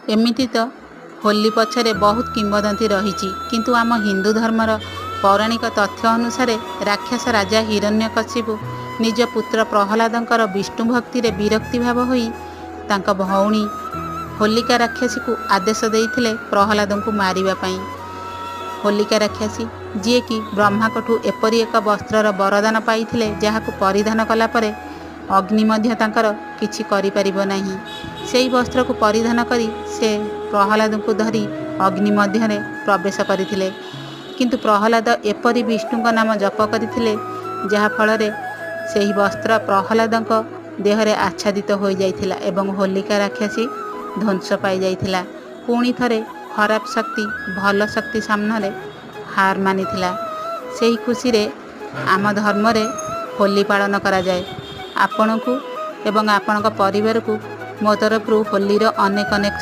एमिति तो होली पछरे बहुत किंवदंती रही, किंतु आम हिंदू धर्मर पौराणिक तथ्य अनुसार राक्षस राजा हिरण्यकशिपु निज पुत्र प्रहलादंकर विष्णु भक्ति रे विरक्ति भाव होई तांका भौणी होलिका राक्षसी को आदेश देइथिले प्रहलाद को मारिबा पई। होलिका राक्षसी जी कि ब्रह्माकठू एपरी एक वस्त्रर वरदान पाइथिले जहाकू परिधान कला परे अग्नि मध्य तांकर किछि करि परिबो नाही। सेई वस्त्र को परिधान करी से प्रहलाद को धरी अग्नि मध्य रे प्रवेश करिथिले, किंतु प्रहलाद एपरी विष्णु नाम जप करिथिले जहा फल रे सेही वस्त्र प्रहलादक देहरे आच्छादित हो जाइथिला एवं होलिका राक्षसी ध्वंस पाई जाइथिला। पुणी थरे खराब शक्ति भल शक्ति सामने हार मानिथिला। सेही खुशी रे आम धर्म रे होली पालन करा जाए। आपनकु एवं आपनका परिवार को मो तरफ होलीर अनेक अनेक